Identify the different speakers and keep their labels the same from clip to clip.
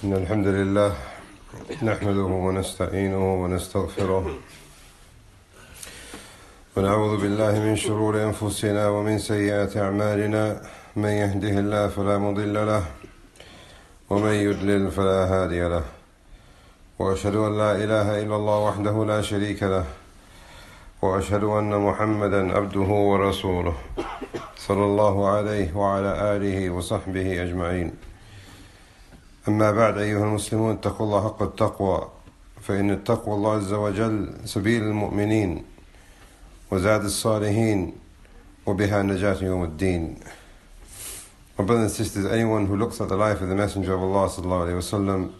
Speaker 1: إن الحمد لله نحمده ونستعينه ونستغفره ونعوذ بالله من شرور أنفسنا ومن سيئات أعمالنا من يهده الله فلا مضل له ومن يضلل فلا هادي له وأشهد أن لا إله إلا الله وحده لا شريك له وأشهد أن محمدا عبده ورسوله صلى الله عليه وعلى آله وصحبه أجمعين. أما بعد أيها المسلمون اتقوا الله حق التقوى فإن التقوى الله عز وجل سبيل المؤمنين وزاد الصالحين وبها نجاة يوم الدين. My brothers and sisters, anyone who looks at the life of the Messenger of Allah sallallahu alaihi wasallam,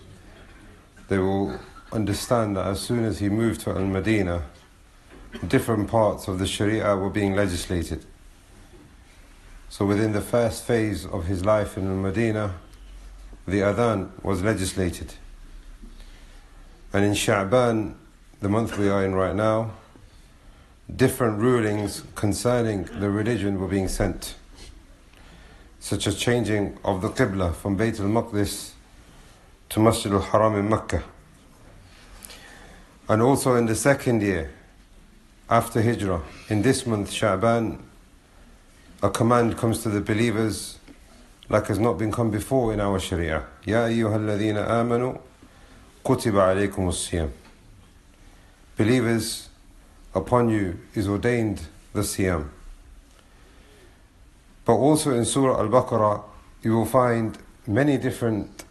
Speaker 1: they will understand that as soon as he moved to Al-Madinah, different parts of the Sharia were being legislated. So within the first phase of his life in Al-Madinah, the adhan was legislated. And in Sha'ban, the month we are in right now, different rulings concerning the religion were being sent, such as changing of the Qibla from Bayt al-Maqdis to Masjid al-Haram in Mecca. And also in the second year after Hijrah, in this month Sha'ban, a command comes to the believers like has not been come before in our Sharia. Ya ayyuhal ladhina amanu kutiba alaykum as-siyam. Believers, upon you is ordained the siyam. But also in Surah Al-Baqarah, you will find many different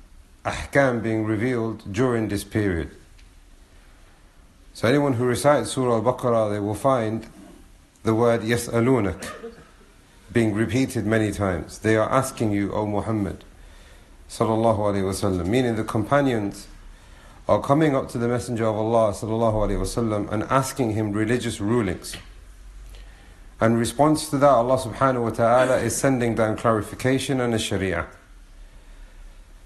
Speaker 1: ahkam being revealed during this period. So anyone who recites Surah Al-Baqarah, they will find the word yas'alunak being repeated many times. They are asking you, O Muhammad sallallahu alaihi wasallam, meaning the companions are coming up to the Messenger of Allah sallallahu alaihi wasallam and asking him religious rulings. And in response to that, Allah subhanahu wa ta'ala is sending down clarification and a sharia.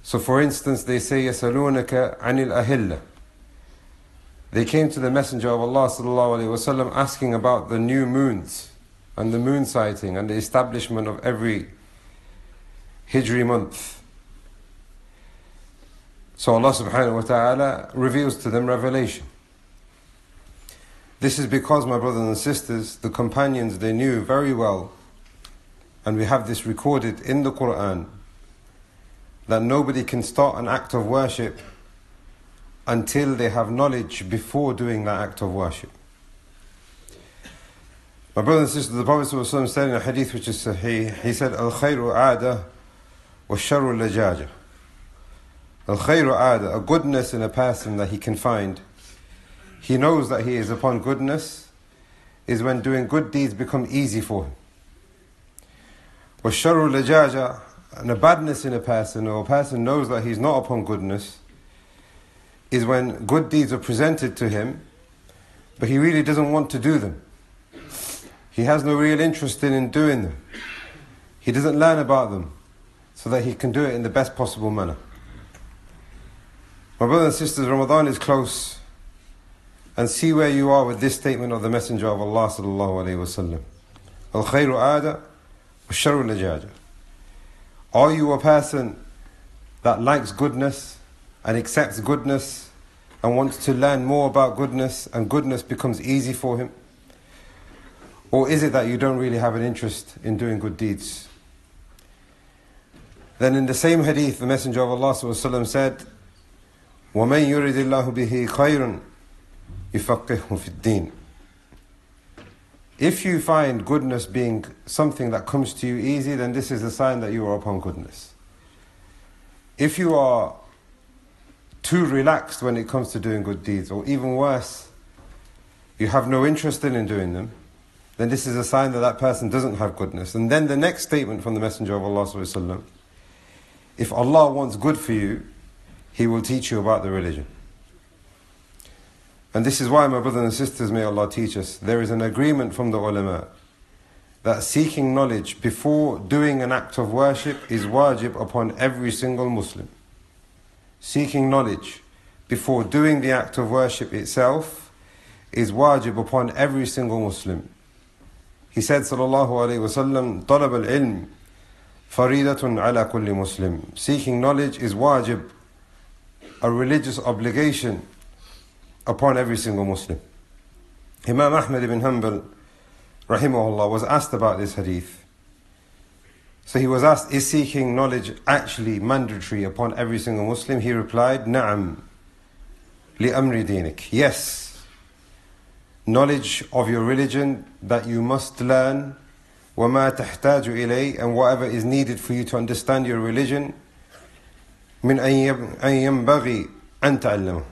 Speaker 1: So for instance, they say yasalunaka anil ahilla. They came to the Messenger of Allah sallallahu alaihi wasallam asking about the new moons and the moon sighting and the establishment of every Hijri month. So Allah subhanahu wa ta'ala reveals to them revelation. This is because, my brothers and sisters, the companions, they knew very well, and we have this recorded in the Quran, that nobody can start an act of worship until they have knowledge before doing that act of worship. My brothers and sisters, the Prophet ﷺ said in a hadith which is sahih, he said, Al-khayru aada wa sharru lajaja. Al-khayru aada, a goodness in a person that he can find. He knows that he is upon goodness, is when doing good deeds become easy for him. Wa sharru lajaja, and a badness in a person, or a person knows that he's not upon goodness, is when good deeds are presented to him, but he really doesn't want to do them. He has no real interest in doing them. He doesn't learn about them so that he can do it in the best possible manner. My brothers and sisters, Ramadan is close, and see where you are with this statement of the Messenger of Allah sallallahu alaihi wasallam. Al-khayru aada wa sharru lajaja. Are you a person that likes goodness and accepts goodness and wants to learn more about goodness, and goodness becomes easy for him? Or is it that you don't really have an interest in doing good deeds? Then in the same hadith, the Messenger of Allah ﷺ said, وَمَنْ يُرِدِ اللَّهُ بِهِ خَيْرٌ يُفَقِّهُ فِي الدِّينِ. If you find goodness being something that comes to you easy, then this is a sign that you are upon goodness. If you are too relaxed when it comes to doing good deeds, or even worse, you have no interest in doing them, then this is a sign that that person doesn't have goodness. And then the next statement from the Messenger of Allah sallallahu alaihi wasallam, if Allah wants good for you, He will teach you about the religion. And this is why, my brothers and sisters, may Allah teach us, there is an agreement from the ulama that seeking knowledge before doing an act of worship is wajib upon every single Muslim. Seeking knowledge before doing the act of worship itself is wajib upon every single Muslim. He said, sallallahu alayhi wasallam, طلب العلم فريدة على كل مسلم. Seeking knowledge is wajib a religious obligation upon every single Muslim. Imam Ahmad ibn Hanbal, rahimahullah, was asked about this hadith. So he was asked, is seeking knowledge actually mandatory upon every single Muslim? He replied, Na'am, li'amri dinik. Yes, knowledge of your religion that you must learn, وَمَا تَحْتَاجُ إِلَيْهِ, and whatever is needed for you to understand your religion, مِنْ أَنْ يَنْبَغِي أَنْ تَعَلَّمُهُ,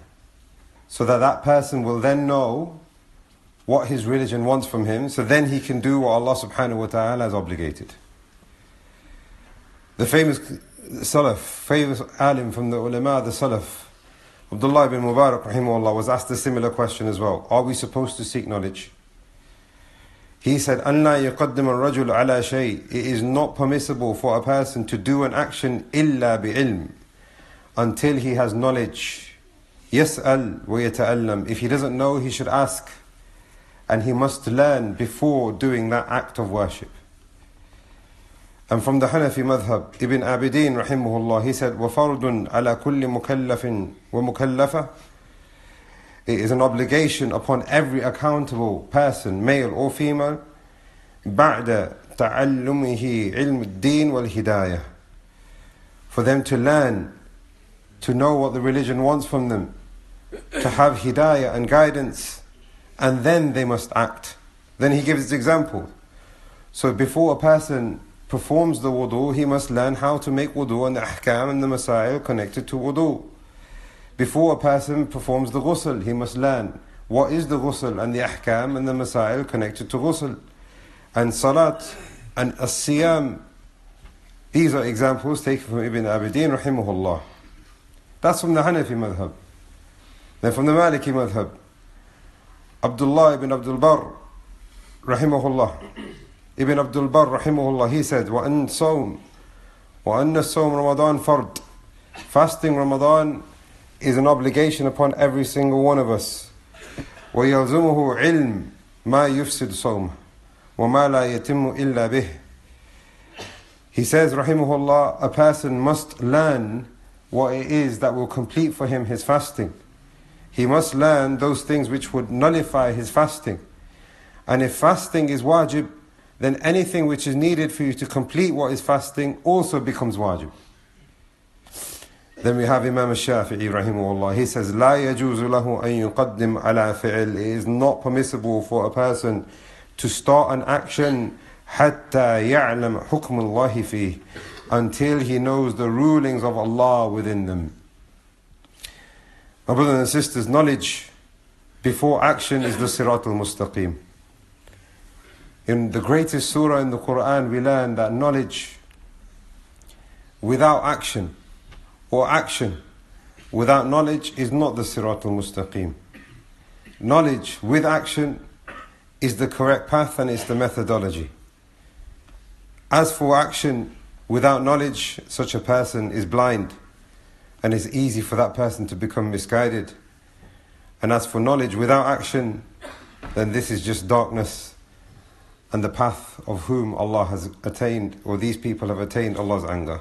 Speaker 1: so that that person will then know what his religion wants from him, so then he can do what Allah subhanahu wa ta'ala has obligated. The famous Salaf, famous alim from the ulama, the Salaf, Abdullah ibn Mubarak rahimahullah, was asked a similar question as well. Are we supposed to seek knowledge? He said, أَنْ لَا يَقَدِّمَ الرَّجُلُ عَلَى شَيْءٍ, it is not permissible for a person to do an action إِلَّا بِعِلْمٍ, until he has knowledge. يَسْأَلْ وَيَتَأَلَّمْ, if he doesn't know, he should ask, and he must learn before doing that act of worship. And from the Hanafi madhab, Ibn Abidin rahimahullah, he said, وَفَرْضٌ عَلَى كُلِّ مُكَلَّفٍ وَمُكَلَّفَةٍ, it is an obligation upon every accountable person, male or female, بَعْدَ تَعَلُّمِهِ عِلْمُ الدِّينِ وَالْهِدَايَةِ, for them to learn, to know what the religion wants from them, to have hidayah and guidance, and then they must act. Then he gives this example. So before a person performs the wudu, he must learn how to make wudu and the ahkam and the masail connected to wudu. Before a person performs the ghusl, he must learn what is the ghusl and the ahkam and the masail connected to ghusl. And salat and as-siyam, these are examples taken from Ibn Abidin rahimahullah. That's from the Hanafi madhab. Then from the Maliki madhab, Abdullah ibn Abdul Barr rahimahullah, Ibn Abdul Barr rahimahullah, he said, وَأَنَّ الصَّوْمَ Ramadan fard, fasting Ramadan is an obligation upon every single one of us. وَيَلْزُمُهُ عِلْمٌ مَا يُفْسِدُ صَوْمَهُ وَمَا لَا يَتِمُّ إِلَّا بِهِ. He says, rahimahullah, a person must learn what it is that will complete for him his fasting. He must learn those things which would nullify his fasting. And if fasting is wajib, then anything which is needed for you to complete what is fasting also becomes wajib. Then we have Imam al-Shafi'i rahimahullah. He says, لا يجوز له أن يقدم على فعل, it is not permissible for a person to start an action حتى يعلم حكم الله فيه, until he knows the rulings of Allah within them. My brothers and sisters, knowledge before action is the Sirat al-Mustaqim. In the greatest surah in the Quran, we learn that knowledge without action, or action without knowledge, is not the Sirat al-Mustaqim. Knowledge with action is the correct path, and it's the methodology. As for action without knowledge, such a person is blind, and it's easy for that person to become misguided. And as for knowledge without action, then this is just darkness, and the path of whom Allah has attained, or these people have attained Allah's anger.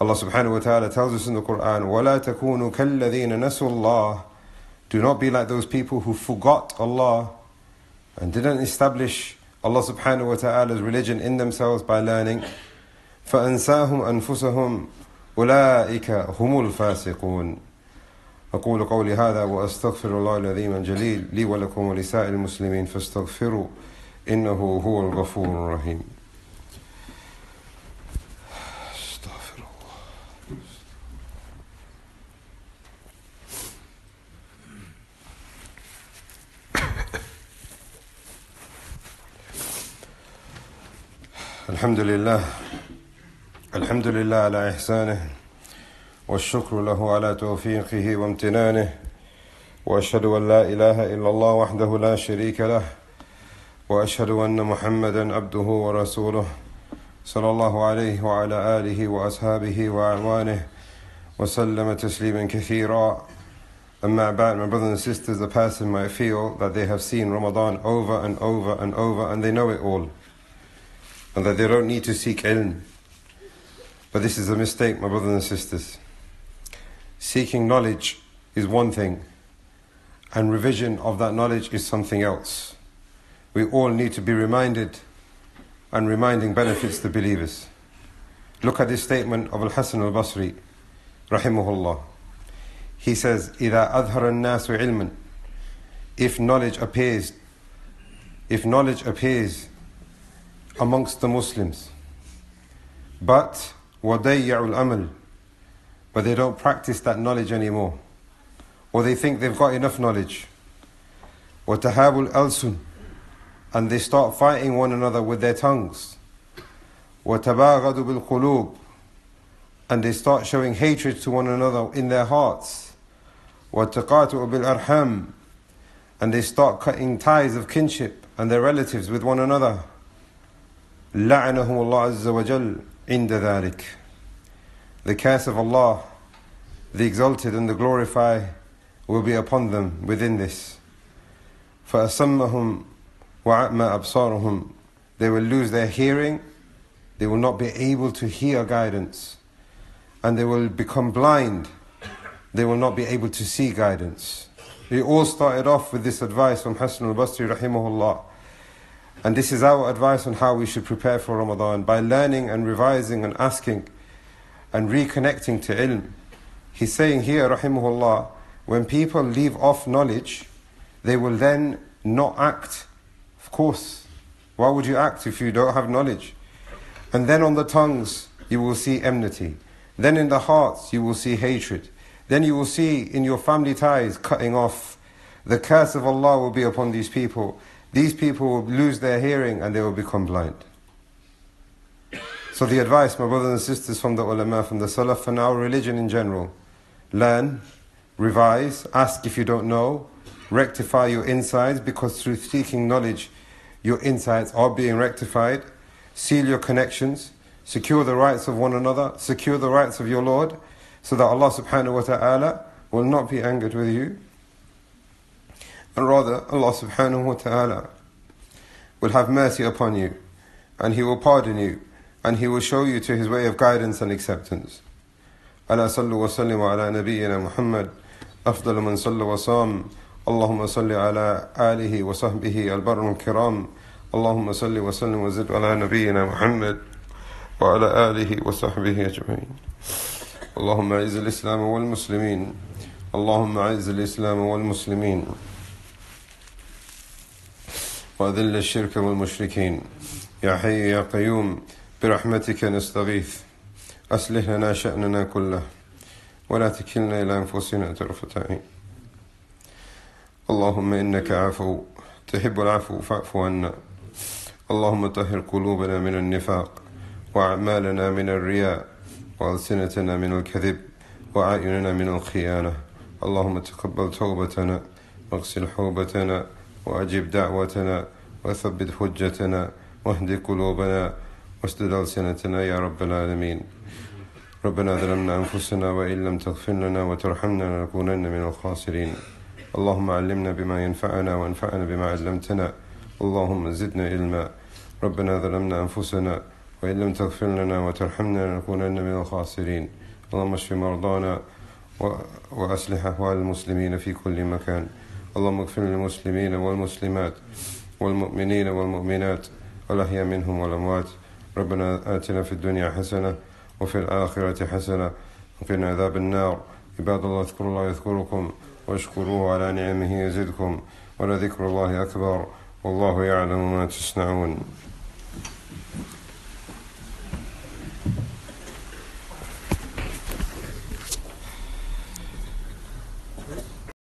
Speaker 1: Allah subhanahu wa ta'ala tells us in the Quran, وَلَا تَكُونُوا كَالَّذِينَ نَسُوا اللَّهِ, do not be like those people who forgot Allah and didn't establish Allah subhanahu wa ta'ala's religion in themselves by learning. فَأَنْسَاهُمْ أَنفُسَهُمْ أُولَٰئِكَ هُمُ الْفَاسِقُونَ. أقول قولي هذا وأستغفر الله العظيم الجليل لي ولكم ولسائر المسلمين فاستغفروا إنه هو الغفور الرحيم. استغفر الله. الحمد لله على إحسانه والشكر له على توفيقه وامتنانه وأشهد أن لا إله إلا الله وحده لا شريك له وأشهد أن محمدا عبده ورسوله صلى الله عليه وعلى آله وأصحابه وأعوانه وسلم تسليما كثيرا. أما بعد, my brothers and sisters, the person might feel that they have seen Ramadan over and over and over and they know it all, and that they don't need to seek ilm. But this is a mistake, my brothers and sisters. seeking knowledge is one thing, and revision of that knowledge is something else. We all need to be reminded, and reminding benefits the believers. Look at this statement of Al-Hasan al-Basri, rahimahullah. He says, إِذَا أَظْهَرَ النَّاسُ عِلْمًا, if knowledge appears amongst the Muslims, but وَضَيَّعُ الْأَمَلِ, but they don't practice that knowledge anymore, or they think they've got enough knowledge, وَتَهَابُ الْأَلْسُنِ, and they start fighting one another with their tongues, وَتَبَاغَدُ بِالْقُلُوبِ, and they start showing hatred to one another in their hearts, وَتَقَاطُعُ بِالْأَرْحَامِ, and they start cutting ties of kinship and their relatives with one another, لَعَنَهُمُ اللَّهُ عَزَّ وَجَلَّ عِنْدَ ذَلِكَ, the curse of Allah, the exalted and the glorified, will be upon them within this. فَأَسَمَّهُمْ وَعَأْمَا أَبْصَارُهُمْ, they will lose their hearing, they will not be able to hear guidance, and they will become blind, they will not be able to see guidance. We all started off with this advice from Hasan al-Basri rahimahullah, and this is our advice on how we should prepare for Ramadan, by learning and revising and asking and reconnecting to ilm. He's saying here rahimahullah, when people leave off knowledge, they will then not act. Of course, why would you act if you don't have knowledge? And then on the tongues you will see enmity, then in the hearts you will see hatred, then you will see in your family ties cutting off. The curse of Allah will be upon these people. These people will lose their hearing and they will become blind. So the advice, my brothers and sisters, from the ulama, from the salaf, and our religion in general: learn, revise, ask if you don't know, rectify your insides, because through seeking knowledge your insides are being rectified. Seal your connections, secure the rights of one another, secure the rights of your Lord, so that Allah subhanahu wa ta'ala will not be angered with you, and rather Allah subhanahu wa ta'ala will have mercy upon you, and He will pardon you, and He will show you to His way of guidance and acceptance. Ala sallu wa sallimu ala nabiyyina Muhammad, afdalu man salla wa sam. Allahumma salli ala alihi wa sahbihi al-barr al-kiram. Allahumma salli wa sallim wa zid ala nabiyyina Muhammad wa ala alihi wa sahbihi ajma'in. اللهم أعز الإسلام والمسلمين اللهم أعز الإسلام والمسلمين وأذل الشرك والمشركين يا حي يا قيوم برحمتك نستغيث أصلح لنا شأننا كله ولا تكلنا إلى أنفسنا طرفة عين اللهم إنك عفو تحب العفو فاعف عنا اللهم طهر قلوبنا من النفاق وأعمالنا من الرياء وألسنتنا من الكذب وأعيننا من الخيانة اللهم تقبل توبتنا واغسل حوبتنا وأجب دعوتنا وثبت حجتنا واهد قلوبنا واسدد ألسنتنا يا رب العالمين ربنا ظلمنا أنفسنا وإن لم تغفر لنا وترحمنا لنكونن من الخاسرين اللهم علمنا بما ينفعنا وانفعنا بما علمتنا اللهم زدنا علما ربنا ظلمنا أنفسنا وإن لم تغفر لنا وترحمنا لنكونن من الخاسرين اللهم اشف مرضانا وأصلح أحوال المسلمين في كل مكان اللهم اغفر للمسلمين والمسلمات والمؤمنين والمؤمنات والأحياء منهم والأموات ربنا آتنا في الدنيا حسنة وفي الآخرة حسنة وقنا عذاب النار عباد الله اذكروا الله يذكركم واشكروه على نعمه يزدكم ولذكر الله أكبر والله يعلم ما تصنعون